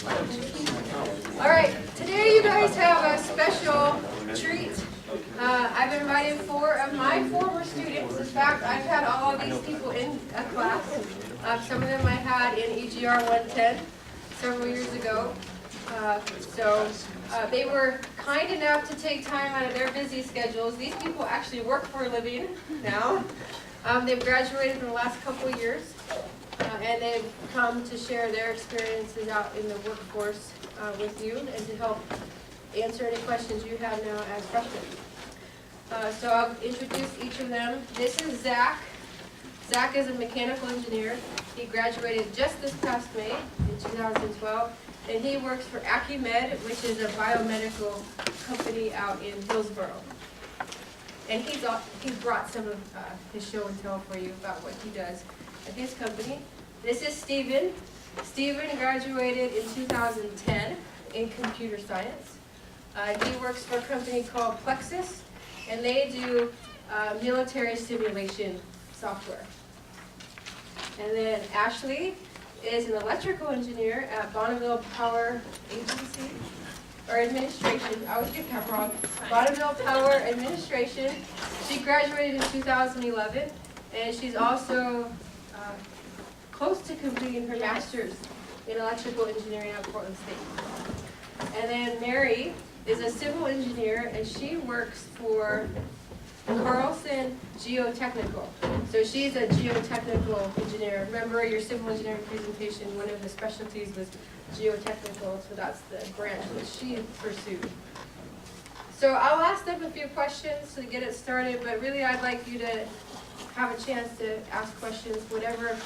All right, today you guys have a special treat. I've invited 4 of my former students. In fact, I've had all of these people in a class. Some of them I had in EGR 110 several years ago. They were kind enough to take time out of their busy schedules. These people actually work for a living now. They've graduated in the last couple of years, and they've come to share their experiences out in the workforce with you and to help answer any questions you have now as freshmen. So I'll introduce each of them. This is Zach. Zach is a mechanical engineer. He graduated just this past May in 2012, and he works for AccuMed, which is a biomedical company out in Hillsboro. And he's brought some of his show and tell for you about what he does at his company. This is Steven. Steven graduated in 2010 in computer science. He works for a company called Plexus, and they do military simulation software. And then Ashley is an electrical engineer at Bonneville Power Agency, or Administration. I always get that wrong. Bonneville Power Administration. She graduated in 2011, and she's also close to completing her master's in electrical engineering at Portland State. And then Mary is a civil engineer, and she works for Carlson Geotechnical. So she's a geotechnical engineer. Remember your civil engineering presentation, one of the specialties was geotechnical, so that's the branch that she pursued. So I'll ask them a few questions to get it started, but really I'd like you to have a chance to ask questions, whatever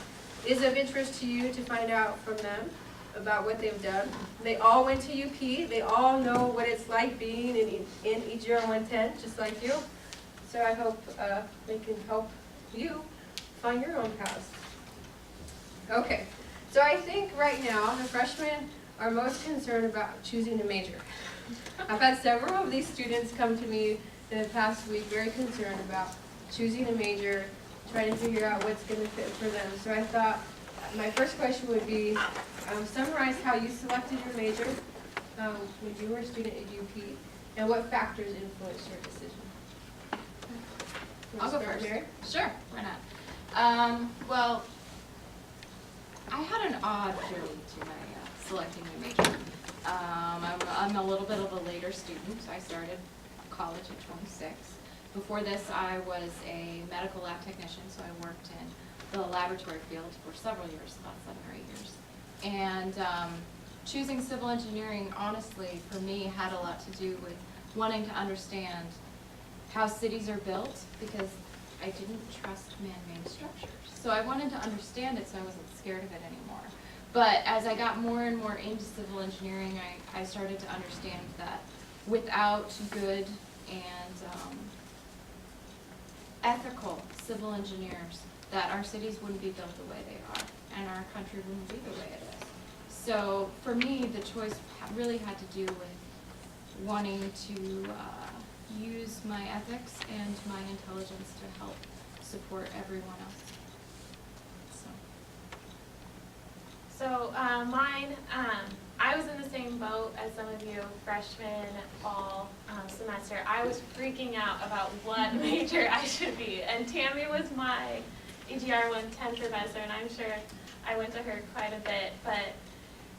is of interest to you, to find out from them about what they've done. They all went to UP. They all know what it's like being in EGR 110, just like you. So I hope they can help you find your own paths. Okay, so I think right now the freshmen are most concerned about choosing a major. I've had several of these students come to me in the past week very concerned about choosing a major, trying to figure out what's going to fit for them. So I thought my first question would be, summarize how you selected your major when you were a student at UP, and what factors influenced your decision. I'll go first. Mary? Sure, why not? Well, I had an odd journey to my selecting my major. I'm a little bit of a later student. I started college at 26. Before this, I was a medical lab technician, so I worked in the laboratory field for several years, about 7 or 8 years. And choosing civil engineering, honestly, for me, had a lot to do with wanting to understand how cities are built, because I didn't trust man-made structures. So I wanted to understand it so I wasn't scared of it anymore. But as I got more and more into civil engineering, I started to understand that without good and ethical civil engineers, that our cities wouldn't be built the way they are, and our country wouldn't be the way it is. So for me, the choice really had to do with wanting to use my ethics and my intelligence to help support everyone else. So mine, I was in the same boat as some of you, freshman, fall semester. I was freaking out about what major I should be. And Tammy was my EGR 110 professor, and I'm sure I went to her quite a bit. But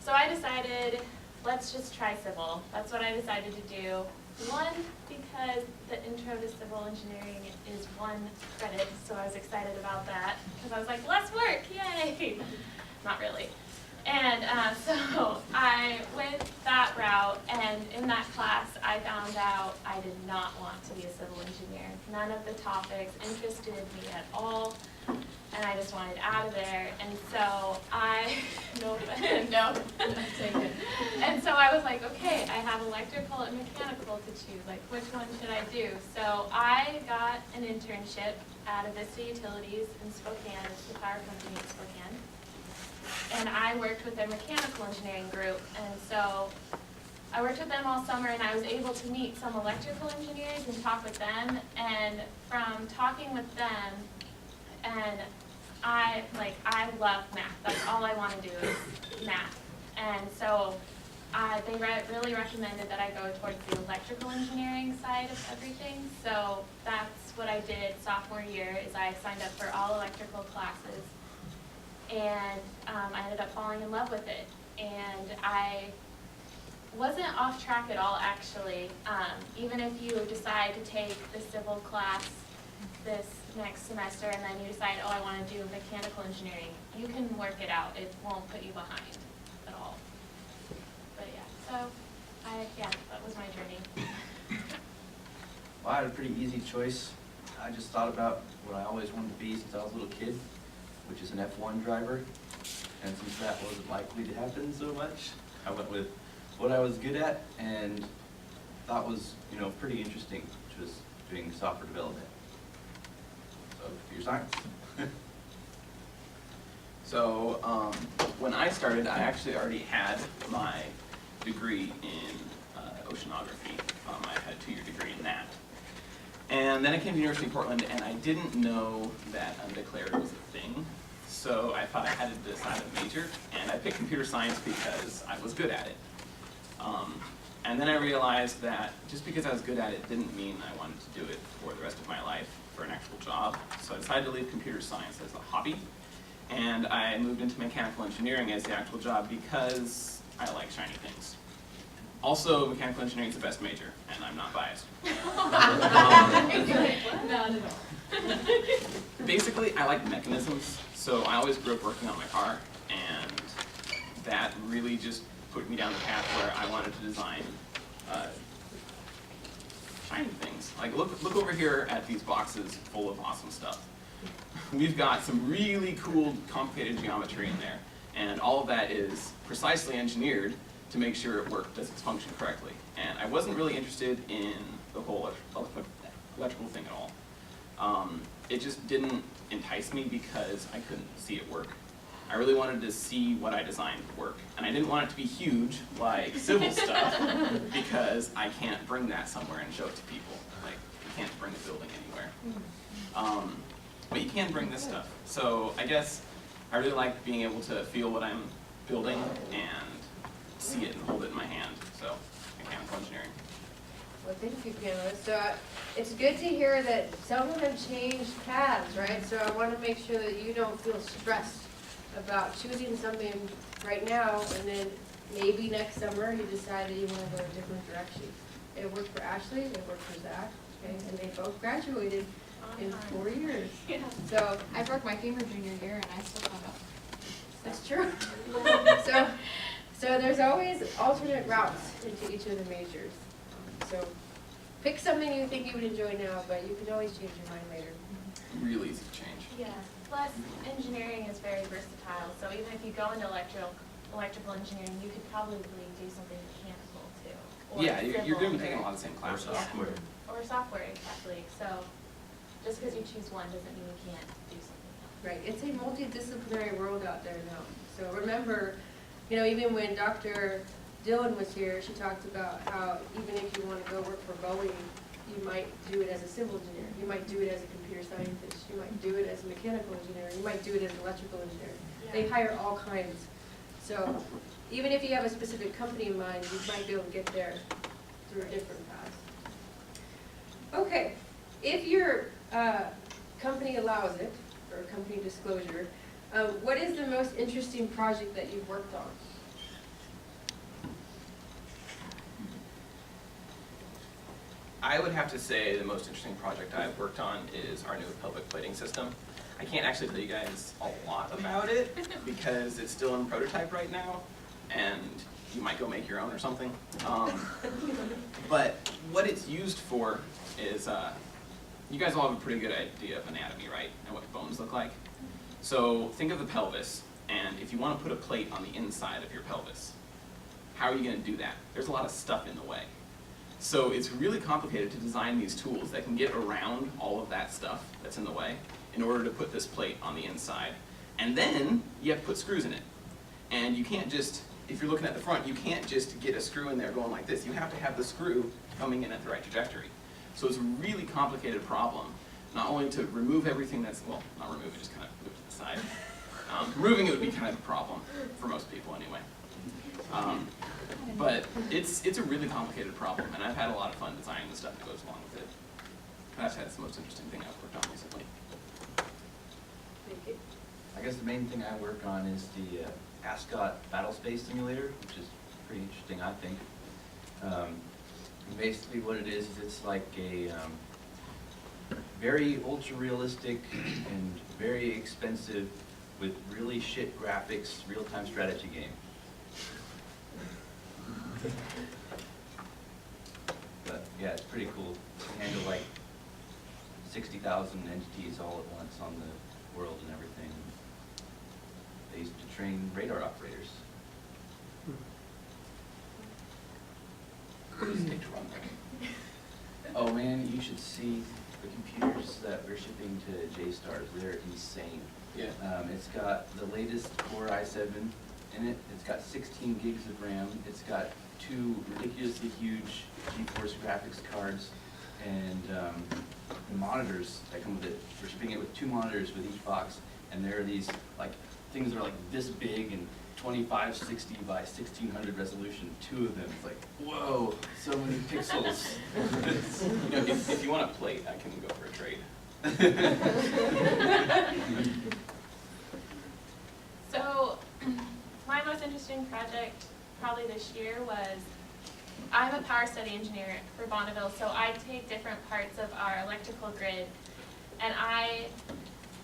so I decided, let's just try civil. That's what I decided to do. One, because the intro to civil engineering is 1 credit, so I was excited about that. Because I was like, less work, yay! Not really. And so I went that route, and in that class I found out I did not want to be a civil engineer. None of the topics interested me at all, and I just wanted out of there. And so And so I was like, okay, I have electrical and mechanical to choose. Like, which one should I do? So I got an internship at Avista Utilities in Spokane, it's the power company in Spokane. And I worked with their mechanical engineering group. And so I worked with them all summer, and I was able to meet some electrical engineers and talk with them. And from talking with them, and I love math. That's all I want to do is math. And so they really recommended that I go towards the electrical engineering side of everything. So that's what I did sophomore year, is I signed up for all electrical classes. And I ended up falling in love with it. And I wasn't off track at all, actually. Even if you decide to take the civil class this next semester and then you decide, oh, I want to do mechanical engineering, you can work it out. It won't put you behind at all. But yeah, so that was my journey. Well, I had a pretty easy choice. I just thought about what I always wanted to be since I was a little kid, which is an F1 driver. And since that wasn't likely to happen so much, I went with what I was good at and thought was, pretty interesting, which was doing software development. So, computer science. So, when I started, I actually already had my degree in oceanography. I had a 2-year degree in that. And then I came to University of Portland, and I didn't know that undeclared was a thing. So I thought I had to decide a major, and I picked computer science because I was good at it. And then I realized that just because I was good at it didn't mean I wanted to do it for the rest of my life for an actual job. So I decided to leave computer science as a hobby, and I moved into mechanical engineering as the actual job because I like shiny things. Also, mechanical engineering is the best major, and I'm not biased. Not at all. Basically, I like mechanisms, so I always grew up working on my car, and that really just put me down the path where I wanted to design shiny things. Like, look over here at these boxes full of awesome stuff. We've got some really cool, complicated geometry in there, and all of that is precisely engineered to make sure it does its function correctly. And I wasn't really interested in the whole electrical thing at all. It just didn't entice me because I couldn't see it work. I really wanted to see what I designed work. And I didn't want it to be huge, like civil stuff, because I can't bring that somewhere and show it to people. Like, you can't bring a building anywhere. But you can bring this stuff. So I guess I really like being able to feel what I'm building and see it and hold it in my hand. So, mechanical engineering. Well, thank you, Pamela. So it's good to hear that some of them changed paths, right? So I want to make sure that you don't feel stressed about choosing something right now, and then maybe next summer you decide that you want to go a different direction. It worked for Ashley, it worked for Zach, okay? And they both graduated in 4 years. Yeah. So I broke my femur junior year and I still caught up. that's true. So there's always alternate routes into each of the majors. So pick something you think you would enjoy now, but you can always change your mind later. Really easy to change. Yeah. Plus, engineering is very versatile. So even if you go into electrical engineering, you could probably do something mechanical too. Or Yeah, you're going to be civil, taking a lot of the same classes. software. Or software, exactly. So just because you choose one doesn't mean you can't do something else. Right, it's a multidisciplinary world out there now. So remember, even when Dr. Dillon was here, she talked about how even if you want to go work for Boeing, you might do it as a civil engineer, you might do it as a computer scientist, you might do it as a mechanical engineer, you might do it as an electrical engineer. Yeah. They hire all kinds. So even if you have a specific company in mind, you might be able to get there through different paths. Okay, if your company allows it, or company disclosure, what is the most interesting project that you've worked on? I would have to say the most interesting project I've worked on is our new pelvic plating system. I can't actually tell you guys a lot about it because it's still in prototype right now, and you might go make your own or something. But what it's used for is, you guys all have a pretty good idea of anatomy, right? And what bones look like. So think of the pelvis, and if you want to put a plate on the inside of your pelvis, how are you going to do that? There's a lot of stuff in the way. So it's really complicated to design these tools that can get around all of that stuff that's in the way in order to put this plate on the inside. And then you have to put screws in it. And you can't just, if you're looking at the front, you can't just get a screw in there going like this. You have to have the screw coming in at the right trajectory. So it's a really complicated problem, not only to remove everything that's, well, not remove it, just kind of move it to the side. Removing it would be kind of a problem for most people anyway. But it's a really complicated problem, and I've had a lot of fun designing the stuff that goes along with it. I'd say that's the most interesting thing I've worked on recently. Thank you. I guess the main thing I work on is the Ascot Battle Space Simulator, which is pretty interesting, I think. Basically what it is it's like a very ultra-realistic and very expensive with really shit graphics, real-time strategy game. But yeah, it's pretty cool to handle like 60,000 entities all at once on the world and everything. They used to train radar operators. Take to run them. Oh man, you should see the computers that we're shipping to JSTARS. They're insane. Yeah. It's got the latest Core i7 in it. It's got 16 gigs of RAM. It's got 2 ridiculously huge GeForce graphics cards, and the monitors that come with it. We're shipping it with 2 monitors with each box, and there are these like things that are like this big and 2560 by 1600 resolution. 2 of them. It's like, whoa, so many pixels. You know, if you want a plate, I can go for a trade. So, my most interesting project probably this year was, I'm a power study engineer for Bonneville, so I take different parts of our electrical grid and I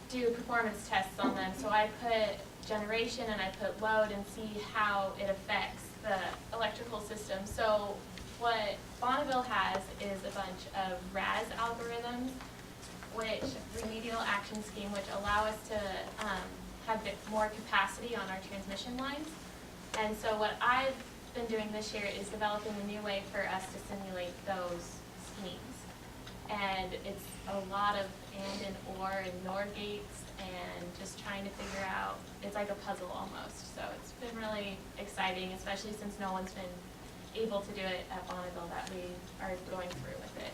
do performance tests on them. So I put generation and I put load and see how it affects the electrical system. So what Bonneville has is a bunch of RAS algorithms, which remedial action scheme, which allow us to have a bit more capacity on our transmission lines. And so what I've been doing this year is developing a new way for us to simulate those schemes. And it's a lot of and or and NOR gates and just trying to figure out, it's like a puzzle almost. So it's been really exciting, especially since no one's been able to do it at Bonneville that we are going through with it.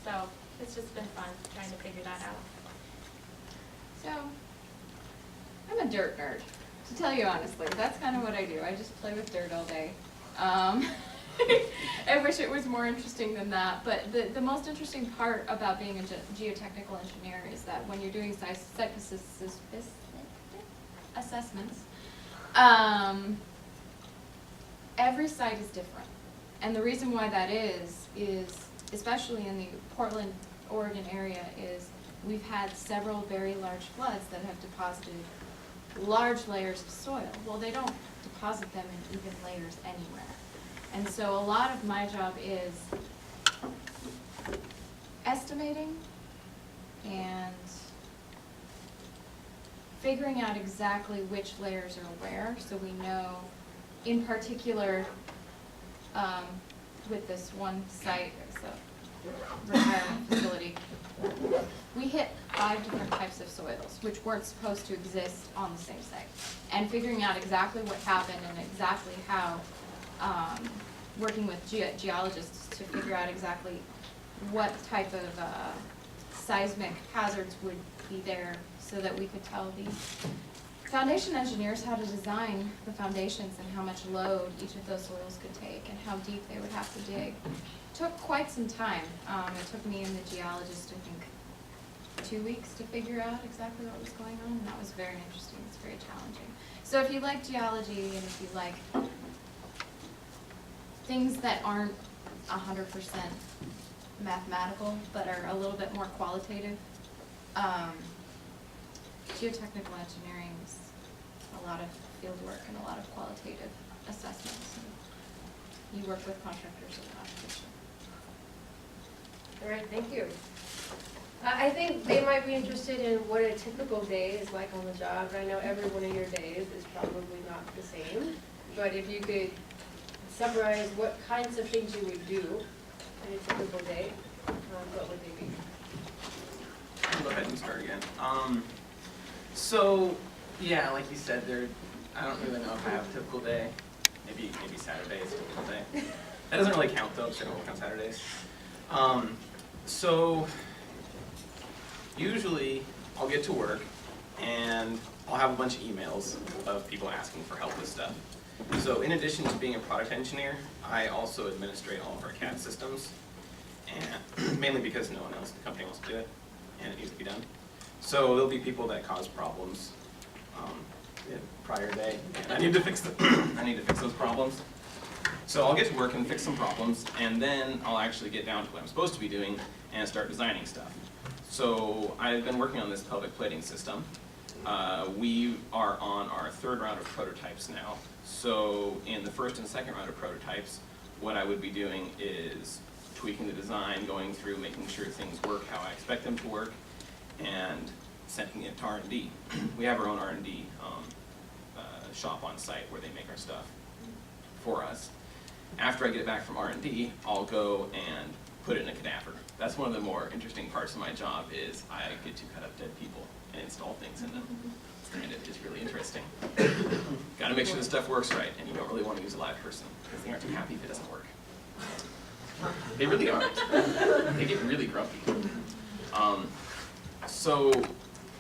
So it's just been fun trying to figure that out. So, I'm a dirt nerd, to tell you honestly. That's kind of what I do. I just play with dirt all day. I wish it was more interesting than that, but the most interesting part about being a geotechnical engineer is that when you're doing site assessments, every site is different. And the reason why that is especially in the Portland, Oregon area, is we've had several very large floods that have deposited large layers of soil. Well, they don't deposit them in even layers anywhere. And so a lot of my job is estimating and figuring out exactly which layers are where, so we know, in particular, with this one site, it's a retirement facility, we hit 5 different types of soils, which weren't supposed to exist on the same site. And figuring out exactly what happened and exactly how, working with geologists to figure out exactly what type of seismic hazards would be there so that we could tell the foundation engineers how to design the foundations and how much load each of those soils could take and how deep they would have to dig. It took quite some time. It took me and the geologist, I think, 2 weeks to figure out exactly what was going on, and that was very interesting. It's very challenging. So if you like geology and if you like things that aren't 100% mathematical but are a little bit more qualitative, geotechnical engineering is a lot of field work and a lot of qualitative assessments. And you work with contractors a lot. All right, thank you. I think they might be interested in what a typical day is like on the job. I know every one of your days is probably not the same, but if you could summarize what kinds of things you would do in a typical day, what would they be? I'll go ahead and start again. So, yeah, like you said, I don't really know if I have a typical day. Maybe Saturday is a typical day. That doesn't really count though, because I don't work on Saturdays. So, usually I'll get to work and I'll have a bunch of emails of people asking for help with stuff. So in addition to being a product engineer, I also administrate all of our CAD systems, and mainly because no one else in the company wants to do it, and it needs to be done. So there'll be people that cause problems the prior day, and I need to fix those problems. So I'll get to work and fix some problems, and then I'll actually get down to what I'm supposed to be doing and start designing stuff. So I've been working on this pelvic plating system. We are on our third round of prototypes now. So in the first and second round of prototypes, what I would be doing is tweaking the design, going through, making sure things work how I expect them to work, and sending it to R&D. We have our own R&D shop on site where they make our stuff for us. After I get it back from R&D, I'll go and put it in a cadaver. That's one of the more interesting parts of my job is I get to cut up dead people and install things in them. And it is really interesting. Got to make sure the stuff works right, and you don't really want to use a live person because they aren't too happy if it doesn't work. They really aren't. They get really grumpy. So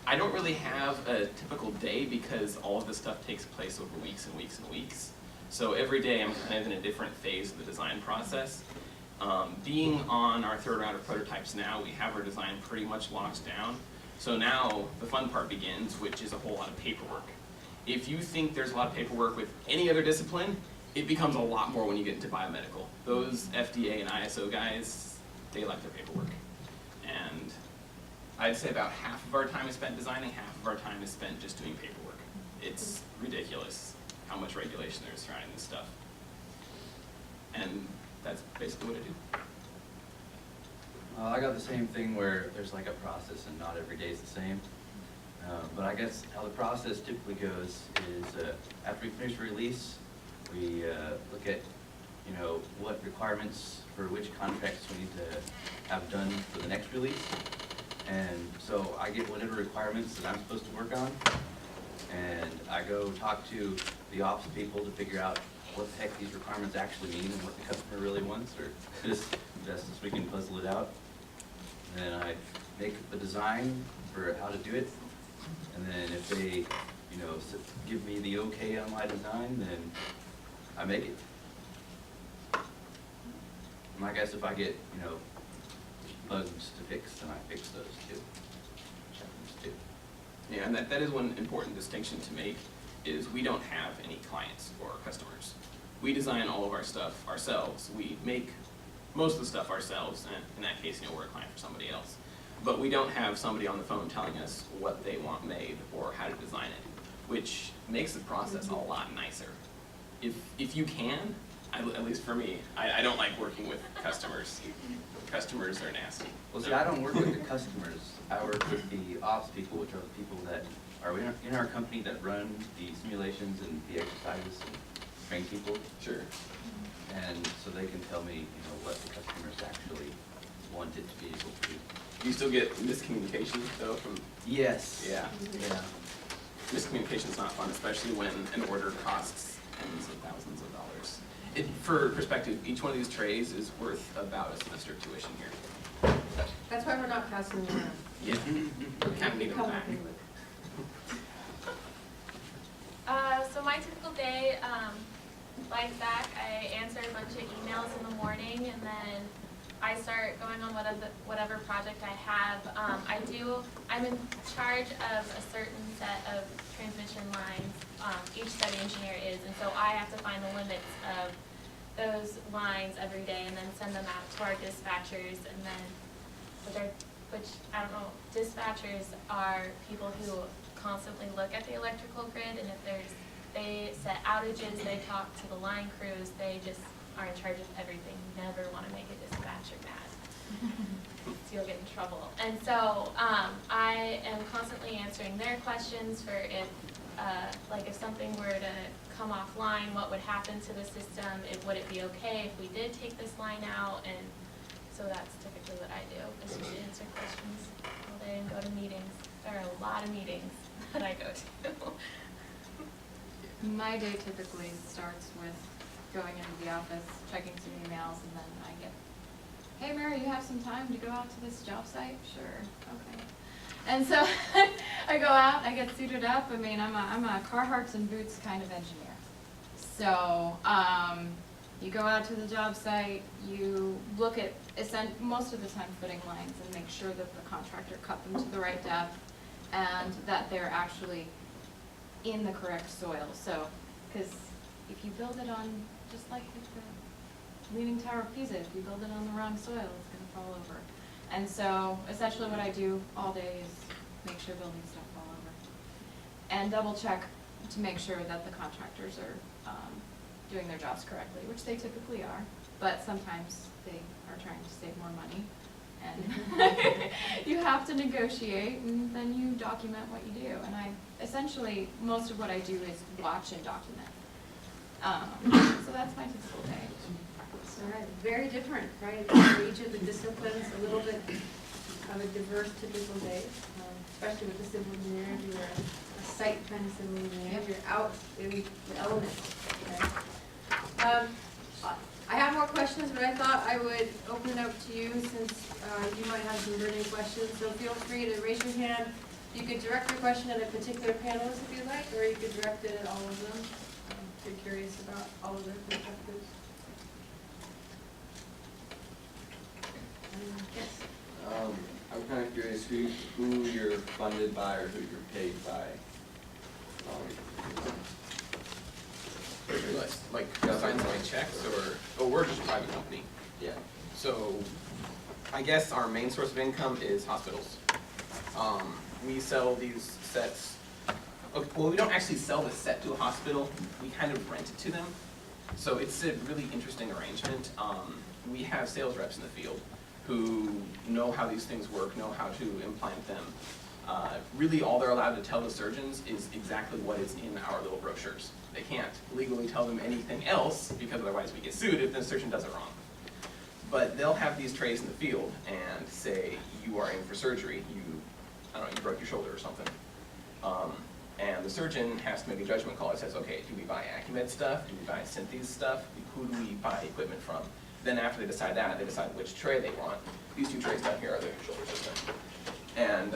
I don't really have a typical day because all of this stuff takes place over weeks and weeks and weeks. So every day I'm kind of in a different phase of the design process. Being on our third round of prototypes now, we have our design pretty much locked down. So now the fun part begins, which is a whole lot of paperwork. If you think there's a lot of paperwork with any other discipline, it becomes a lot more when you get into biomedical. Those FDA and ISO guys, they like their paperwork. And I'd say about half of our time is spent designing, half of our time is spent just doing paperwork. It's ridiculous how much regulation there is surrounding this stuff. And that's basically what I do. I got the same thing where there's like a process and not every day is the same. But I guess how the process typically goes is after we finish a release, we look at what requirements for which contracts we need to have done for the next release. And so I get whatever requirements that I'm supposed to work on, and I go talk to the ops people to figure out what the heck these requirements actually mean and what the customer really wants, or just best as we can puzzle it out. And then I make the design for how to do it, and then if they, give me the okay on my design, then I make it. And I guess if I get, bugs to fix, then I fix those too. Check those too. Yeah, and that is one important distinction to make, is we don't have any clients or customers. We design all of our stuff ourselves. We make most of the stuff ourselves, and in that case, we're a client for somebody else. But we don't have somebody on the phone telling us what they want made or how to design it, which makes the process a lot nicer. If you can, at least for me, I don't like working with customers. Customers are nasty. Well, see, I don't work with the customers. I work with the ops people, which are the people that are in our company that run the simulations and the exercises and train people. Sure. And so they can tell me, what the customers actually want it to be able to do. You still get miscommunication though from? Yes. Yeah. Yeah. Miscommunication is not fun, especially when an order costs tens of thousands of dollars. For perspective, each one of these trays is worth about a semester of tuition here. That's why we're not passing them around. Yeah. We kind of need them Come back. with it. So my typical day, like Zach, I answer a bunch of emails in the morning, and then I start going on whatever project I have. I'm in charge of a certain set of transmission lines, each study engineer is, and so I have to find the limits of those lines every day and then send them out to our dispatchers, and then, which I don't know, dispatchers are people who constantly look at the electrical grid, and if they set outages, they talk to the line crews, they just are in charge of everything. You never want to make a dispatcher mad. So you'll get in trouble. And so I am constantly answering their questions for if something were to come offline, what would happen to the system? Would it be okay if we did take this line out? And so that's typically what I do, is just answer questions all day and go to meetings. There are a lot of meetings that I go to. My day typically starts with going into the office, checking some emails, and then I get, hey Mary, you have some time to go out to this job site? Sure, okay. And so I go out, I get suited up. I mean, I'm a Carhartts and boots kind of engineer. So, you go out to the job site, you look at, most of the time, footing lines and make sure that the contractor cut them to the right depth and that they're actually in the correct soil. So, because if you build it on, just like with the Leaning Tower of Pisa, if you build it on the wrong soil, it's going to fall over. And so, essentially what I do all day is make sure buildings don't fall over. And double check to make sure that the contractors are doing their jobs correctly, which they typically are, but sometimes they are trying to save more money. And you have to negotiate, and then you document what you do. And essentially, most of what I do is watch and document. So that's my typical day. All right, very different, right? For each of the disciplines, a little bit of a diverse typical day, especially with the civil engineering. You're a site kind of civil engineer. You're out in the elements. Okay? I have more questions, but I thought I would open it up to you since you might have some burning questions. So feel free to raise your hand. You could direct your question at a particular panelist if you'd like, or you could direct it at all of them if you're curious about all of their perspectives. Yes. I'm kind of curious who you're funded by or who you're paid by. Like signs my checks, or, oh, we're just a private company. Yeah. So, I guess our main source of income is hospitals. We sell these sets. Okay, well, we don't actually sell the set to a hospital. We kind of rent it to them. So it's a really interesting arrangement. We have sales reps in the field who know how these things work, know how to implant them. Really, all they're allowed to tell the surgeons is exactly what is in our little brochures. They can't legally tell them anything else because otherwise we get sued if the surgeon does it wrong. But they'll have these trays in the field and say, you are in for surgery. I don't know, you broke your shoulder or something. And the surgeon has to make a judgment call. It says, okay, do we buy Acumed stuff? Do we buy Synthes stuff? Who do we buy equipment from? Then after they decide that, they decide which tray they want. These two trays down here are the shoulder system. And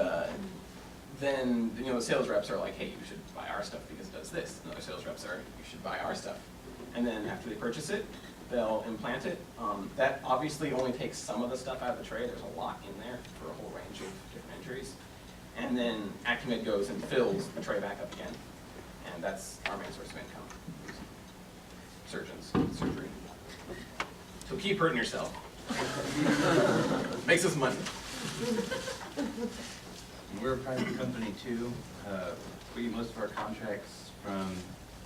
then, the sales reps are like, hey, you should buy our stuff because it does this. And other sales reps are, you should buy our stuff. And then after they purchase it, they'll implant it. That obviously only takes some of the stuff out of the tray. There's a lot in there for a whole range of different injuries. And then Acumed goes and fills the tray back up again. And that's our main source of income. Surgeons, surgery. So keep hurting yourself. Makes us money. We're a private company too. We get most of our contracts from,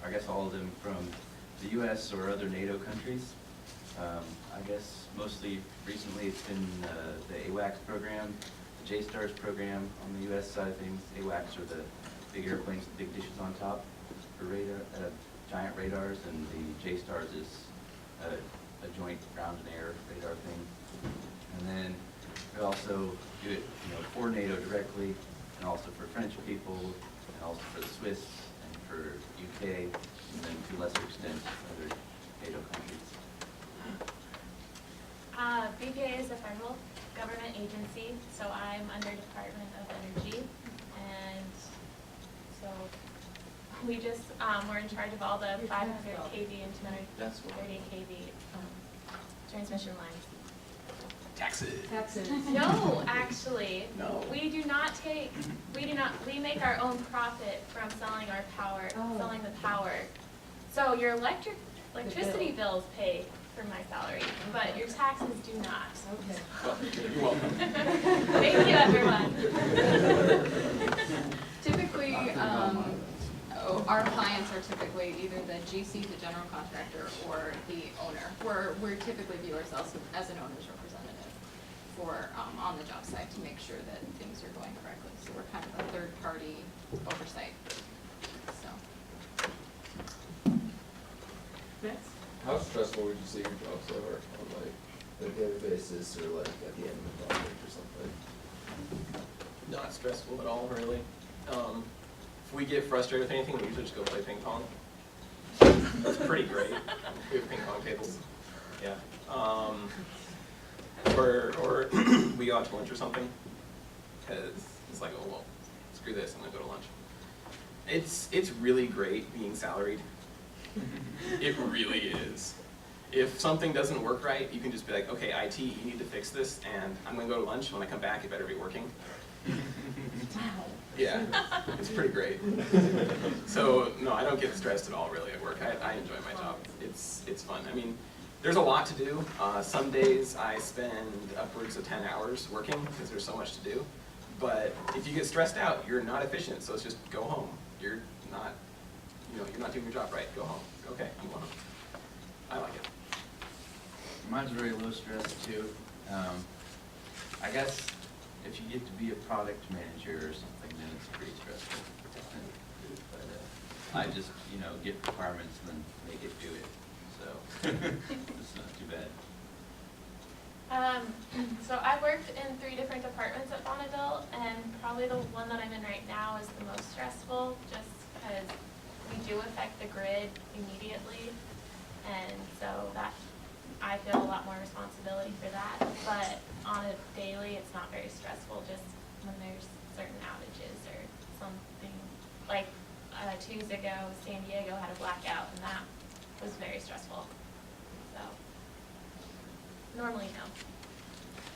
I guess all of them, from the US or other NATO countries. I guess mostly recently it's been the AWACS program, the JSTARS program on the US side of things. AWACS are the big airplanes with big dishes on top for radar, giant radars, and the JSTARS is a joint ground and air radar thing. And then we also do it, for NATO directly, and also for French people, and also for the Swiss, and for UK, and then to a lesser extent, other NATO countries. BPA is a federal government agency, so I'm under Department of Energy, and so we just, we're in charge of all the 500 kV and 230 kV transmission lines. Taxes. No, actually. No. We make our own profit from selling our power, selling the power. So your electricity bills pay for my salary, but your taxes do not. Okay. Well, you're welcome. Thank you, everyone. Typically, our clients are typically either the GC, the general contractor, or the owner. We typically view ourselves as an owner's representative for on the job site to make sure that things are going correctly. So we're kind of a third-party oversight. So. Next. How stressful would you say your jobs are on a daily basis or at the end of the project or something? Not stressful at all, really. If we get frustrated with anything, we usually just go play ping pong. That's pretty great. We have ping pong tables. Yeah. Or we go out to lunch or something, because it's like, oh, well, screw this, I'm going to go to lunch. It's really great being salaried. It really is. If something doesn't work right, you can just be like, okay, IT, you need to fix this, and I'm gonna go to lunch. When I come back, it better be working. Yeah, it's pretty great. So, no, I don't get stressed at all really at work. I enjoy my job. It's fun. I mean, there's a lot to do. Some days I spend upwards of 10 hours working because there's so much to do. But if you get stressed out, you're not efficient, so it's just go home. You're not doing your job right. Go home. Okay, you want to. I like it. Mine's very low stress too. I guess if you get to be a product manager or something, then it's pretty stressful. But I just, get requirements and then make it do it. So it's not too bad. So I've worked in 3 different departments at Bonneville, and probably the one that I'm in right now is the most stressful, just because we do affect the grid immediately, and so that I feel a lot more responsibility for that. But on a daily, it's not very stressful, just when there's certain outages or something. Like 2 years ago, San Diego had a blackout, and that was very stressful. So normally, no.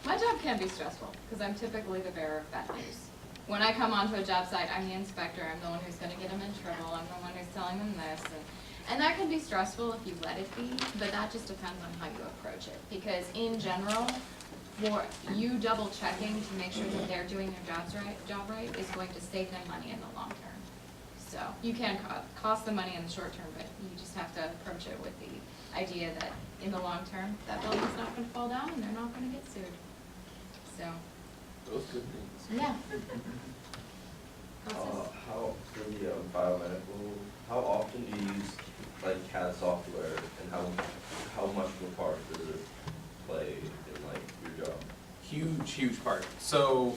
My job can be stressful, because I'm typically the bearer of bad news. When I come onto a job site, I'm the inspector, I'm the one who's gonna get them in trouble, I'm the one who's telling them this, and that can be stressful if you let it be, but that just depends on how you approach it. Because in general, you double checking to make sure that they're doing their job right is going to save them money in the long term. So you can cost them money in the short term, but you just have to approach it with the idea that in the long term, that building's not gonna fall down and they're not gonna get sued. So, Those good things. yeah. How, for the biomedical, how often do you use like CAD software, and how much of a part does it play in like your job? Huge part. So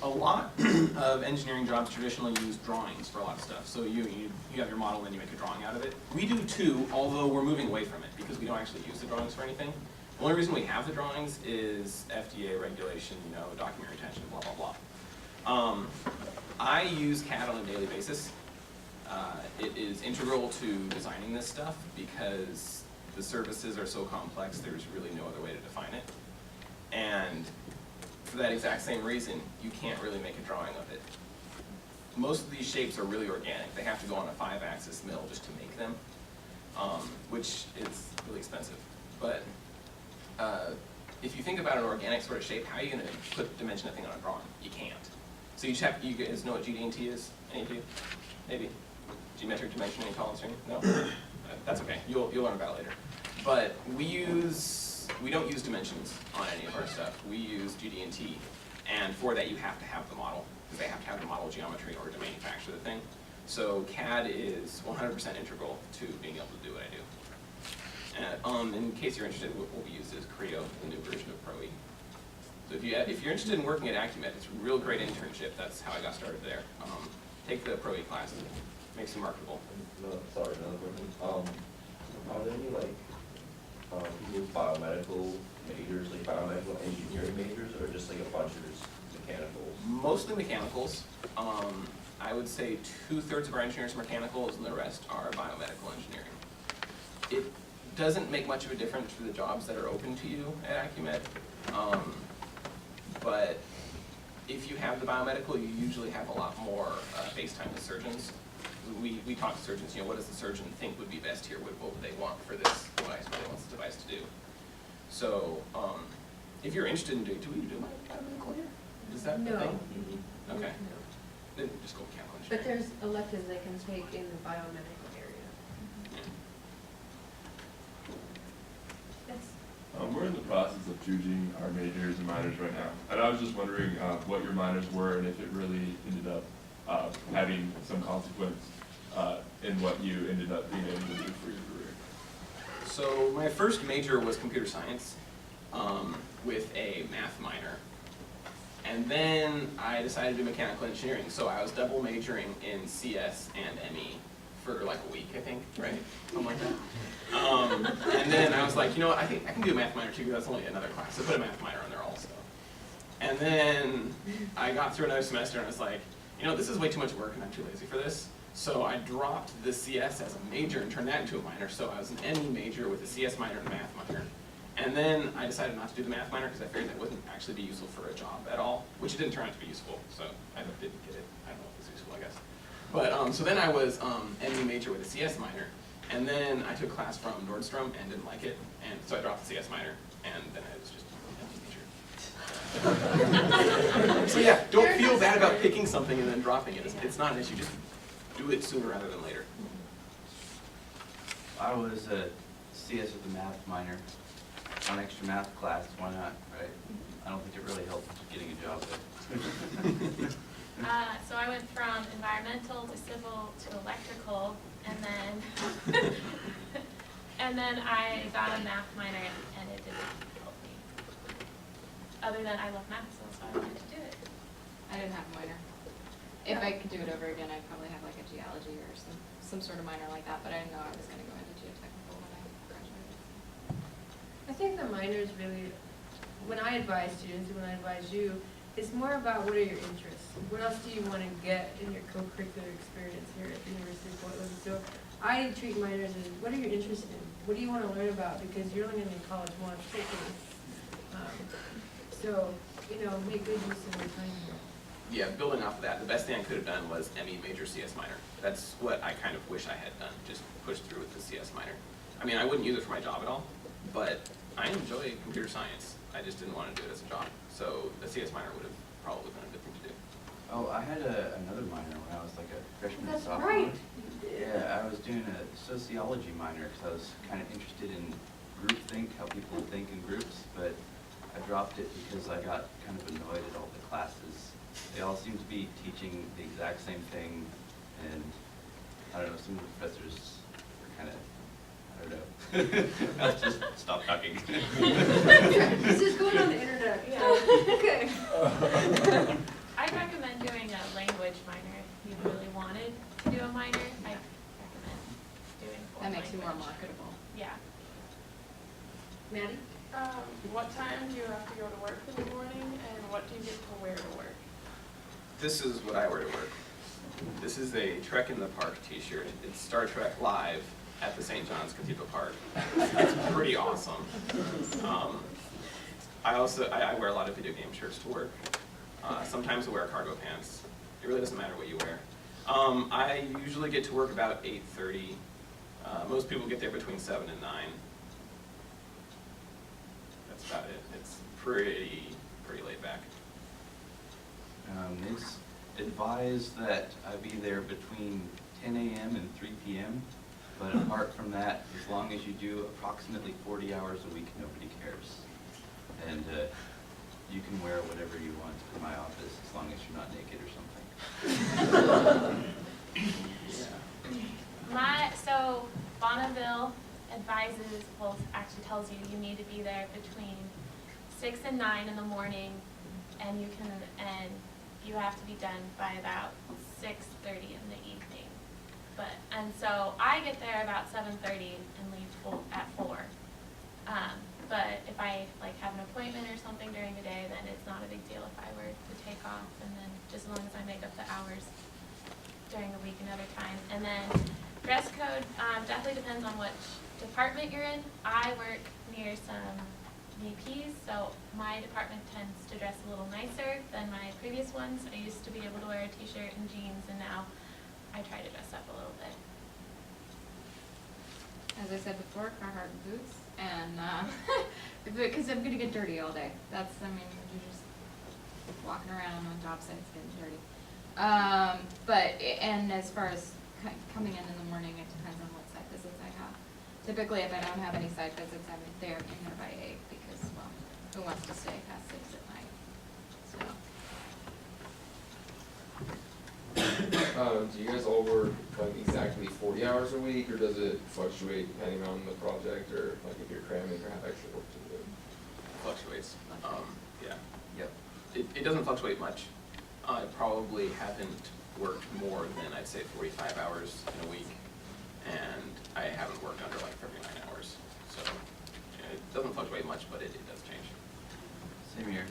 a lot of engineering jobs traditionally use drawings for a lot of stuff. So you have your model and you make a drawing out of it. We do too, although we're moving away from it because we don't actually use the drawings for anything. The only reason we have the drawings is FDA regulation, document retention, blah, blah, blah. I use CAD on a daily basis. It is integral to designing this stuff because the services are so complex, there's really no other way to define it. And for that exact same reason, you can't really make a drawing of it. Most of these shapes are really organic. They have to go on a 5-axis mill just to make them, which is really expensive. But if you think about an organic sort of shape, how are you going to put dimension of thing on a drawing? You can't. So you guys know what GD&T is? Any of you? Maybe? Geometric dimensioning tolerance? No? That's okay. You'll learn about it later. But we don't use dimensions on any of our stuff. We use GD&T, and for that you have to have the model, because they have to have the model geometry in order to manufacture the thing. So CAD is 100% integral to being able to do what I do. And in case you're interested, what we use is Creo, the new version of Pro E. So if you're interested in working at Acumet, it's a real great internship. That's how I got started there. Take the Pro E class. It makes you marketable. No, sorry, another question. Are there any like people with biomedical majors, like biomedical engineering majors, or just like a bunch of just mechanicals? Mostly mechanicals. I would say 2/3 of our engineers are mechanicals, and the rest are biomedical engineering. It doesn't make much of a difference for the jobs that are open to you at Acumet, but if you have the biomedical, you usually have a lot more face time with surgeons. We talk to surgeons, what does the surgeon think would be best here? What would they want for this device? What do they want this device to do? So, if you're interested in do we do biomedical here? Is that the No. thing? Okay. No. Then just go mechanical But engineering. there's electives they can take in the biomedical area. Yes. We're in the process of choosing our majors and minors right now, and I was just wondering what your minors were and if it really ended up having some consequence in what you ended up being able to do for your career. So my first major was computer science with a math minor. And then I decided to do mechanical engineering, so I was double majoring in CS and ME for like a week, I think, right? Something like that. And then I was like, you know what, I think I can do a math minor too, that's only another class, so put a math minor in there also. And then I got through another semester and I was like, this is way too much work and I'm too lazy for this. So I dropped the CS as a major and turned that into a minor, so I was an ME major with a CS minor and a math minor. And then I decided not to do the math minor because I figured that wouldn't actually be useful for a job at all, which it didn't turn out to be useful, so I didn't get it. I don't know if it's useful, I guess. But so then I was ME major with a CS minor, and then I took a class from Nordstrom and didn't like it, and so I dropped the CS minor, and then I was just ME major. So yeah, don't feel bad about picking something and then dropping it. It's not an issue, just do it sooner rather than later. I was a CS with a math minor. One extra math class, why not, right? I don't think it really helped getting a job there. So I went from environmental to civil to electrical, and then and then I got a math minor, and it didn't help me. Other than I love math, so that's why I wanted to do it. I didn't have a minor. If I could do it over again, I'd probably have like a geology or some sort of minor like that, but I didn't know I was gonna go into geotechnical when I graduated. I think the minor is really, when I advise students, and when I advise you, it's more about what are your interests? What else do you want to get in your co-curricular experience here at the University of Portland? So I treat minors as, what are you interested in? What do you want to learn about? Because you're only going to be in college once, hopefully. So, you know, make good use of your time here. Yeah, building off of that, the best thing I could have done was ME major CS minor. That's what I kind of wish I had done, just pushed through with the CS minor. I mean, I wouldn't use it for my job at all, but I enjoy computer science. I just didn't want to do it as a job. So the CS minor would have probably been a good thing to do. Oh, I had another minor when I was like a freshman and That's sophomore. right. Yeah, I was doing a sociology minor because I was kind of interested in groupthink, how people think in groups, but I dropped it because I got kind of annoyed at all the classes. They all seem to be teaching the exact same thing, and I don't know, some of the professors were kind of, I don't know. I'll just stop talking. This is going on the internet. Yeah. Okay. I'd recommend doing a language minor if you really wanted to do a minor. I'd recommend doing full That makes you more language. marketable. Yeah. Maddie? What time do you have to go to work in the morning, and what do you get to wear to work? This is what I wear to work. This is a Trek in the Park t-shirt. It's Star Trek Live at the St. John's Cathedral Park. It's pretty awesome. I wear a lot of video game shirts to work. Sometimes I wear cargo pants. It really doesn't matter what you wear. I usually get to work about 8:30. Most people get there between 7 and 9. That's about it. It's pretty laid back. It's advised that I be there between 10 a.m. and 3 p.m., but apart from that, as long as you do approximately 40 hours a week, nobody cares. And you can wear whatever you want in my office, as long as you're not naked or something. So Bonneville advises, well, actually tells you you need to be there between 6 and 9 in the morning, and you have to be done by about 6:30 in the evening. And so I get there about 7:30 and leave at 4. But if I have an appointment or something during the day, then it's not a big deal if I were to take off, and then just as long as I make up the hours during the week another time. And then dress code definitely depends on which department you're in. I work near some VPs, so my department tends to dress a little nicer than my previous ones. I used to be able to wear a t-shirt and jeans, and now I try to dress up a little bit. As I said before, Carhartt boots, and because I'm gonna get dirty all day. You're just walking around on job sites getting dirty. And as far as coming in the morning, it depends on what site visits I have. Typically, if I don't have any site visits, I'm there in there by 8 because, well, who wants to stay past 6 at night? So. Do you guys all work exactly 40 hours a week, or does it fluctuate depending on the project, or if you're cramming or have extra work to do? Fluctuates. Yeah. Yep. It doesn't fluctuate much. I probably haven't worked more than, I'd say, 45 hours in a week, and I haven't worked under 39 hours. So it doesn't fluctuate much, but it does change. Same here.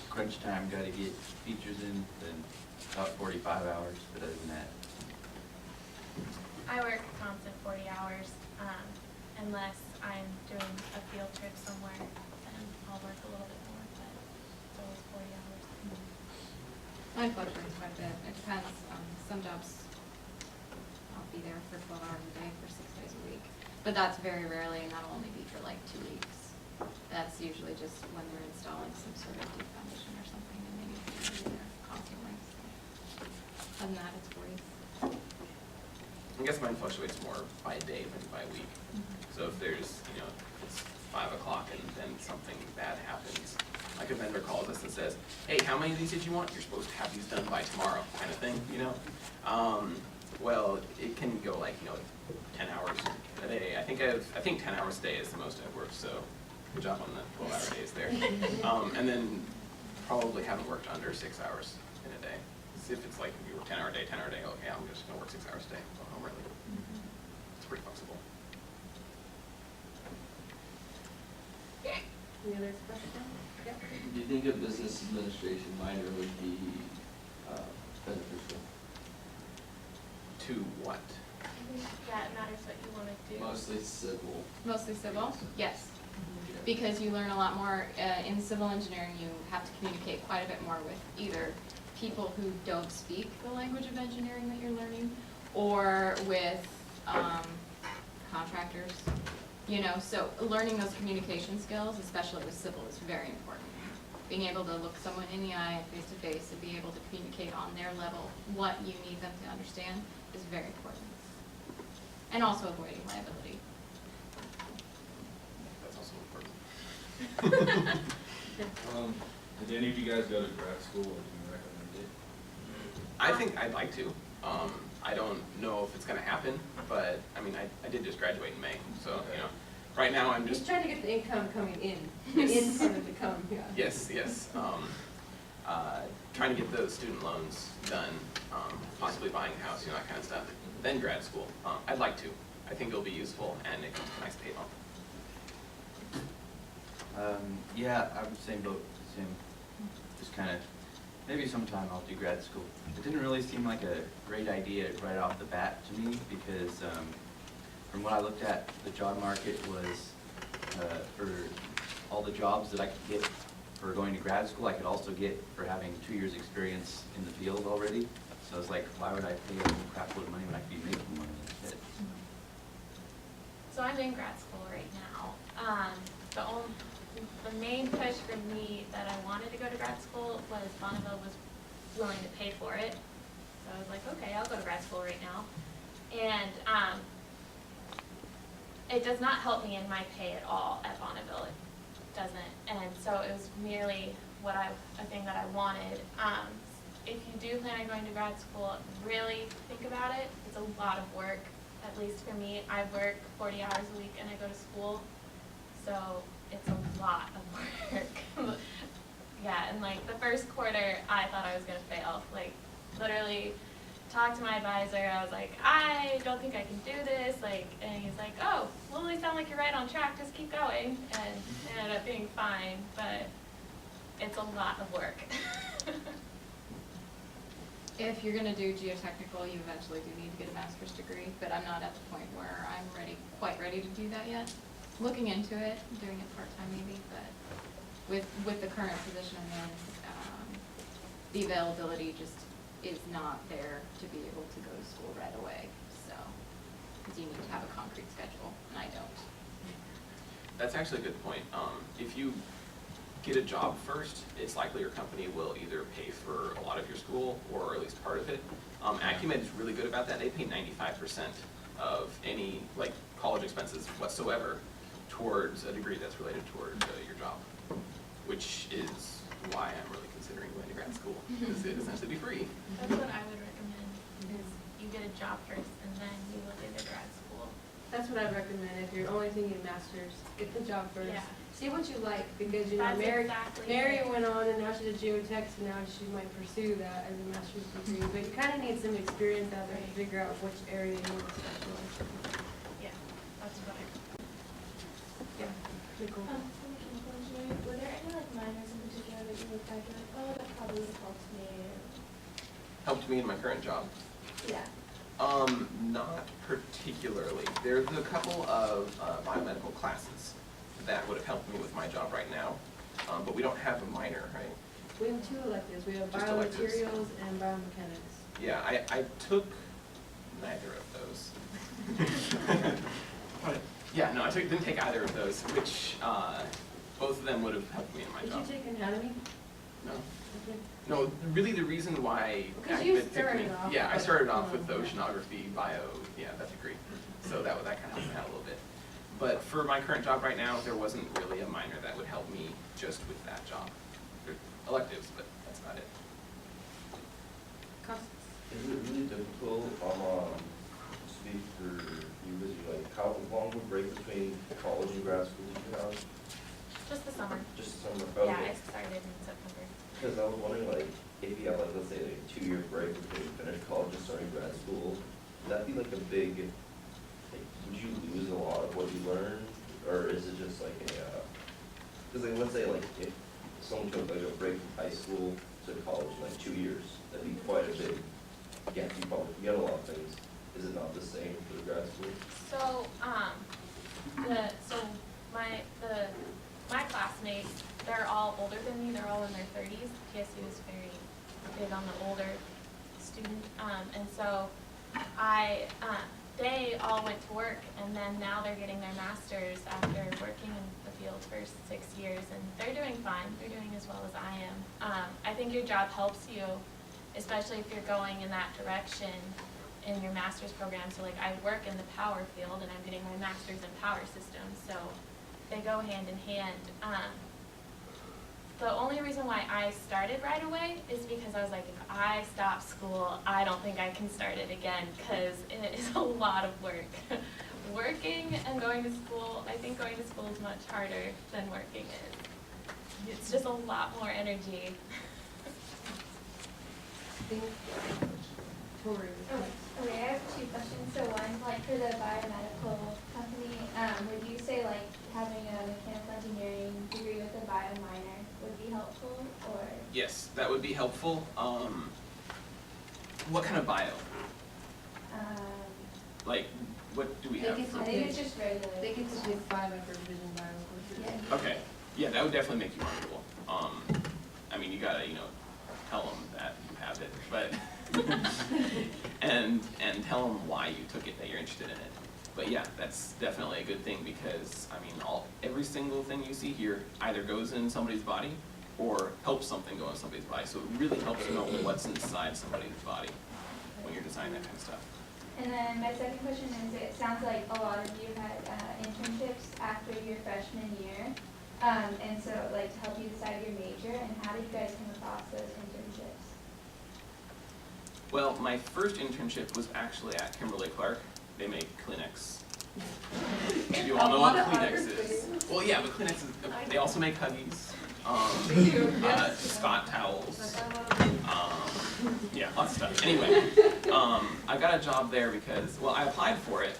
Crunch time, got to get features in, then about 45 hours, but other than that, I work a constant 40 hours, unless I'm doing a field trip somewhere, then I'll work a little bit more, but it's always 40 hours. Mine fluctuates quite a bit. It depends. Some jobs I'll be there for 12 hours a day for 6 days a week. But that's very rarely, and that'll only be for like 2 weeks. That's usually just when they're installing some sort of deep foundation or something, and they need to be there constantly. So, other than that, it's 40. I guess mine fluctuates more by day than by week. So if there's, it's 5 o'clock and then something bad happens, like a vendor calls us and says, hey, how many of these did you want? You're supposed to have these done by tomorrow, kind of thing, Well, it can go like, 10 hours a day. I think 10 hours a day is the most I've worked, so good job on the 12-hour days there. And then probably haven't worked under 6 hours in a day. If it's like you work 10-hour day, okay, I'm just gonna work 6 hours a day, go home early. It's pretty flexible. Any other questions? Yep. Do you think a business administration minor would be beneficial? To what? I think that matters what you want to do. Mostly civil. Mostly civil? Yes. Because you learn a lot more. In civil engineering, you have to communicate quite a bit more with either people who don't speak the language of engineering that you're learning, or with contractors. So learning those communication skills, especially with civil, is very important. Being able to look someone in the eye, face to face, and be able to communicate on their level what you need them to understand is very important. And also avoiding liability. That's also important. Did any of you guys go to grad school, or do you recommend it? I think I'd like to. I don't know if it's gonna happen, but I did just graduate in May, so right now I'm Just just trying to get the income coming in, the income to come, yeah. yes. Trying to get those student loans done, possibly buying a house, that kind of stuff. Then grad school. I'd like to. I think it'll be useful and it comes with a nice pay bump. Yeah, I'm the same boat as him. Just kind of, maybe sometime I'll do grad school. It didn't really seem like a great idea right off the bat to me because from what I looked at, the job market was for all the jobs that I could get for going to grad school, I could also get for having 2 years experience in the field already. So I was like, why would I pay a crap load of money when I could be making money instead? So I'm in grad school right now. The main push for me that I wanted to go to grad school was Bonneville was willing to pay for it. So I was like, okay, I'll go to grad school right now. And it does not help me in my pay at all at Bonneville. It doesn't. And so it was merely a thing that I wanted. If you do plan on going to grad school, really think about it. It's a lot of work. At least for me, I work 40 hours a week and I go to school. So it's a lot of work. Yeah, and like the first quarter, I thought I was gonna fail. Like literally talked to my advisor, I was like, I don't think I can do this. And he's like, oh, well, you sound like you're right on track, just keep going. And it ended up being fine, but it's a lot of work. If you're gonna do geotechnical, you eventually do need to get a master's degree, but I'm not at the point where I'm quite ready to do that yet. Looking into it, doing it part-time maybe, but with the current position I'm in, the availability just is not there to be able to go to school right away, so, because you need to have a concrete schedule, and I don't. That's actually a good point. If you get a job first, it's likely your company will either pay for a lot of your school or at least part of it. Acumed is really good about that. They pay 95% of any college expenses whatsoever towards a degree that's related toward your job, which is why I'm really considering going to grad school, because it essentially be free. That's what I would recommend, is you get a job first and then you look into grad school. That's what I recommend. If you're only thinking masters, get the job first. Yeah. See what you like, because That's Mary exactly it. went on and now she did geotech, so now she might pursue that as a master's degree. But you kind of need some experience out there to figure out which area you want to specialize in. Yeah, that's what I. Yeah, pretty cool. Were there any minors in particular that you looked at and like, oh, that probably would have helped me? Helped me in my current job. Yeah. Not particularly. There's a couple of biomedical classes that would have helped me with my job right now, but we don't have a minor, right? We have two electives, we have Just electives. biomaterials and biomechanics. Yeah, I took neither of those. Yeah, no, didn't take either of those, which both of them would have helped me in my Did job. you take anatomy? No. Okay. No, really the reason why Because you Academic picked me, started off yeah, I with started off with yeah. oceanography, bio, yeah, that degree. So that kind of helped me out a little bit. But for my current job right now, there wasn't really a minor that would help me just with that job. There are electives, but that's about it. Costs. Is it really difficult, speak for you, because you like, how long would break between college and grad school did you have? Just the summer. Just summer? Yeah, Okay. I started in September. Because I was wondering, like, if you have, like, let's say, like, a 2-year break between finish college and starting grad school, would that be like a big, like, would you lose a lot of what you learned? Or is it just like a, because like, let's say, like, if someone took like a break from high school to college in like 2 years, that'd be quite a big gap. You probably forget a lot of things. Is it not the same for the grad school? So, my classmates, they're all older than me, they're all in their 30s. PSU is very big on the older student, and so they all went to work, and then now they're getting their masters after working in the field for 6 years, and they're doing fine. They're doing as well as I am. I think your job helps you, especially if you're going in that direction in your master's program. So like I work in the power field and I'm getting my master's in power systems, so they go hand in hand. The only reason why I started right away is because I was like, if I stop school, I don't think I can start it again, because it is a lot of work. Working and going to school, I think going to school is much harder than working is. It's just a lot more energy. Tori. Okay, I have 2 questions. So one, like for the biomedical company, would you say like having a mechanical engineering degree with a bio minor would be helpful, or? Yes, that would be helpful. What kind of bio? Like, what do we have? I think it's just regular. They get to do 5 upper division bio courses. Yeah. Okay, yeah, that would definitely make you marketable. I mean, you gotta, tell them that you have it, but, and tell them why you took it, that you're interested in it. But yeah, that's definitely a good thing, because, I mean, every single thing you see here either goes in somebody's body or helps something go in somebody's body. So it really helps you know what's inside somebody's body when you're designing that kind of stuff. And then my second question is, it sounds like a lot of you had internships after your freshman year. And so like to help you decide your major, and how did you guys come across those internships? Well, my first internship was actually at Kimberly-Clark. They make Kleenex. You all know what Kleenex is. Well, yeah, but Kleenex is, they also make Huggies. Scott towels. Yeah, lots of stuff. Anyway, I got a job there because, well, I applied for it,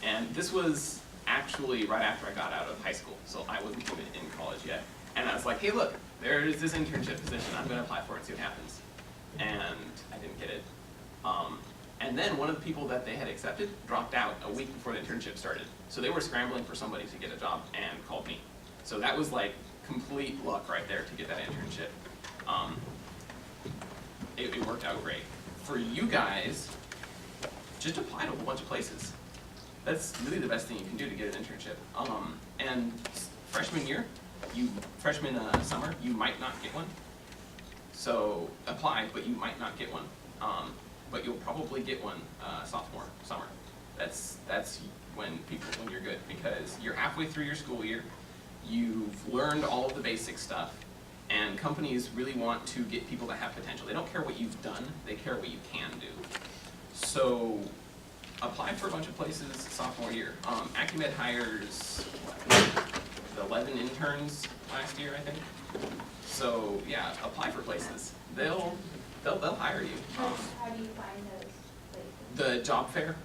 and this was actually right after I got out of high school, so I wasn't even in college yet. And I was like, hey, look, there's this internship position. I'm going to apply for it and see what happens. And I didn't get it. And then one of the people that they had accepted dropped out a week before the internship started. So they were scrambling for somebody to get a job and called me. So that was like complete luck right there to get that internship. It worked out great. For you guys, just apply to a whole bunch of places. That's really the best thing you can do to get an internship. And freshman year, freshman summer, you might not get one. So apply, but you might not get one. But you'll probably get one sophomore summer. That's when you're good, because you're halfway through your school year. You've learned all of the basic stuff, and companies really want to get people that have potential. They don't care what you've done, they care what you can do. So apply for a bunch of places sophomore year. Acumed hires 11 interns last year, I think. So yeah, apply for places. They'll hire you. How do you find those places? The job fair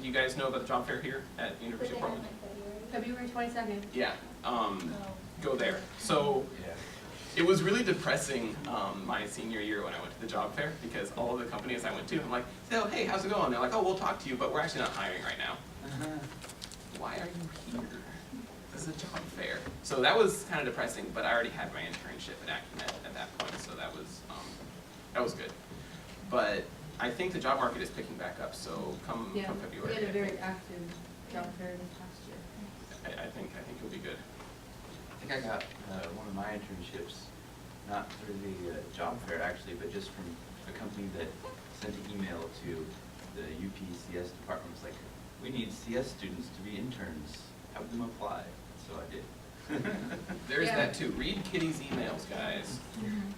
you guys know about the job fair here at University of Portland? February? February 22nd. Yeah, go there. So It was really depressing my senior year when I went to the job fair, because all of the companies I went to, I'm like, so, hey, how's it going? They're like, oh, we'll talk to you, but we're actually not hiring right now. Why are you here? This is a job fair. So that was kind of depressing, but I already had my internship at Acumen at that point, so that was good. But I think the job market is picking back up, so come February. We had a I very think- active job fair this past year. I think it'll be good. I think I got one of my internships, not through the job fair actually, but just from a company that sent an email to the UP CS department. It was like, we need CS students to be interns, have them apply. So I did. There's Yeah. that too. Read Kitty's emails, guys.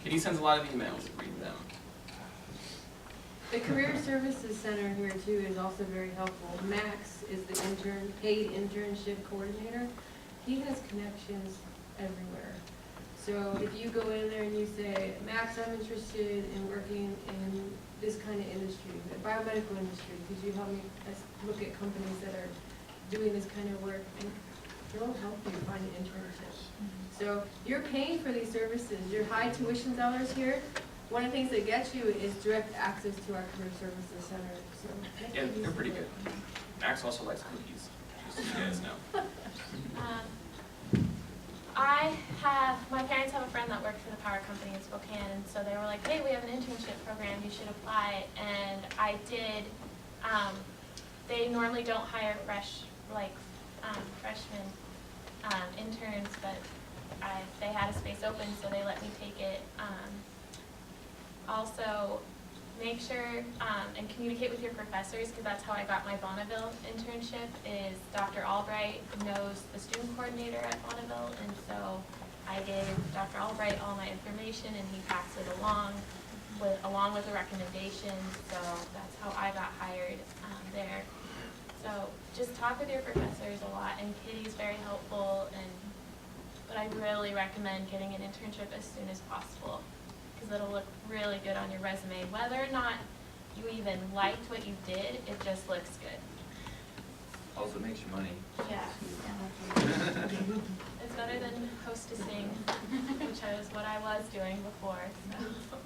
Kitty sends a lot of emails. Read them. The Career Services Center here too is also very helpful. Max is the paid internship coordinator. He has connections everywhere. So if you go in there and you say, Max, I'm interested in working in this kind of industry, the biomedical industry, could you help me look at companies that are doing this kind of work? And they'll help you find an internship. So you're paying for these services. Your high tuition dollars here, one of the things that gets you is direct access to our Career Services Center. So Yeah, they're pretty good. Max also likes cookies, just so you guys know. My parents have a friend that works for the power company in Spokane, and so they were like, hey, we have an internship program, you should apply. And I did. They normally don't hire freshmen interns, but they had a space open, so they let me take it. Also, make sure and communicate with your professors, because that's how I got my Bonneville internship. Is Dr. Albright knows the student coordinator at Bonneville, and so I gave Dr. Albright all my information, and he passed it along with the recommendations. So that's how I got hired there. So just talk with your professors a lot, and Kitty's very helpful. But I really recommend getting an internship as soon as possible, because it'll look really good on your resume. Whether or not you even liked what you did, it just looks good. Also makes you money. Yeah. It's better than hostessing, which is what I was doing before. So.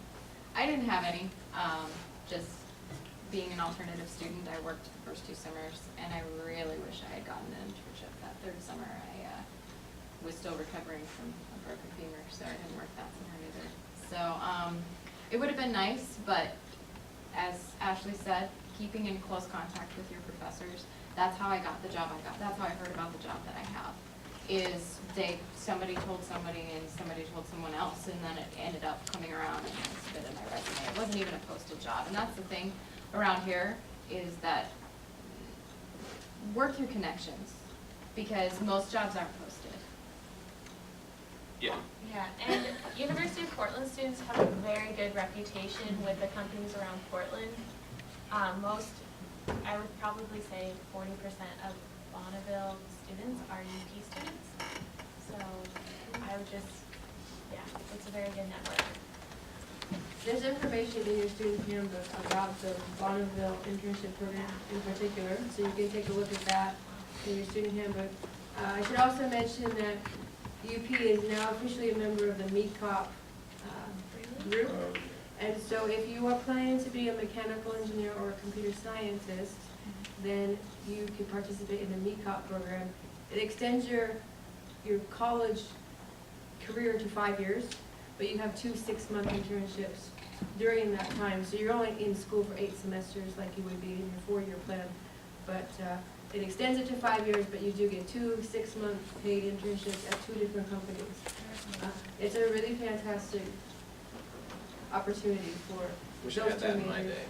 I didn't have any. Just being an alternative student, I worked the first 2 summers, and I really wish I had gotten an internship that 3rd summer. I was still recovering from a broken femur, so I didn't work that summer either. So it would have been nice, but as Ashley said, keeping in close contact with your professors, that's how I got the job I got. That's how I heard about the job that I have. Is somebody told somebody and somebody told someone else, and then it ended up coming around and I submitted my resume. It wasn't even a posted job, and that's the thing around here, is that work your connections, because most jobs aren't posted. Yeah. Yeah, and University of Portland students have a very good reputation with the companies around Portland. I would probably say 40% of Bonneville students are UP students. So I would it's a very good network. There's information in your student handbook about the Bonneville internship program in particular, so you can take a look at that in your student handbook. I should also mention that UP is now officially a member of the MECOP group. And so if you are planning to be a mechanical engineer or a computer scientist, then you can participate in the MECOP program. It extends your college career to 5 years, but you have 2 6-month internships during that time. So you're only in school for 8 semesters like you would be in your 4-year plan. But it extends it to 5 years, but you do get 2 6-month paid internships at 2 different companies. It's a really fantastic opportunity for Wish I those had 2 that in my majors. day.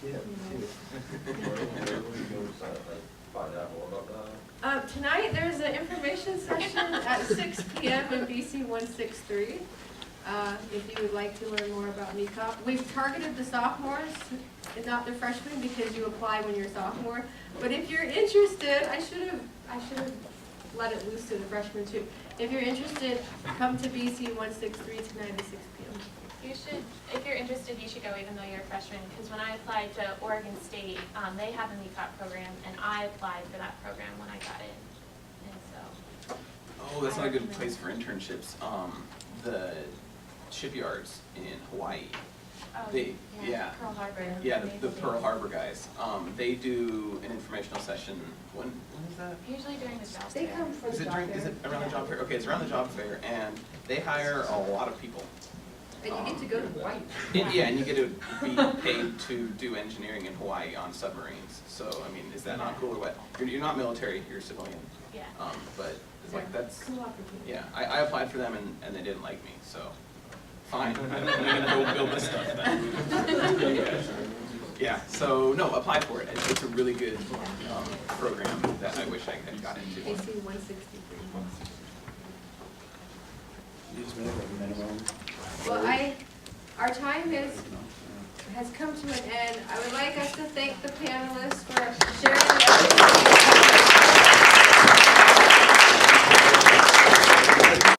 Yeah, where would you go to find out more about that? Tonight, there's an information session at 6 p.m. in BC 163. If you would like to learn more about MECOP. We've targeted the sophomores and not the freshmen because you apply when you're a sophomore. But if you're interested, I should have let it loose to the freshmen too. If you're interested, come to BC 163 tonight at 6 p.m. If you're interested, you should go even though you're a freshman, because when I applied to Oregon State, they have a MECOP program, and I applied for that program when I got in. And so. Oh, that's not a good place for internships. The shipyards in Hawaii. Oh, They, yeah. Pearl Harbor. Yeah, the Pearl Harbor guys. They do an informational session, when is that? Usually during the job They fair. come for Is the it job during, is fair. it around the job fair? Okay, it's around the job fair, and they hire a lot of people. And you get to go to Hawaii. Yeah, and you get to be paid to do engineering in Hawaii on submarines. So, I mean, is that not cool or what? You're not military, you're civilian. Yeah. But it's like, that's, Cool opportunity. yeah, I applied for them and they didn't like me, so, fine. I'm gonna go build this stuff then. Yeah, so, no, apply for it. It's a really good, program that I wish I had got into. AC 163. You just make a minimum. Well, our time has come to an end. I would like us to thank the panelists for sharing their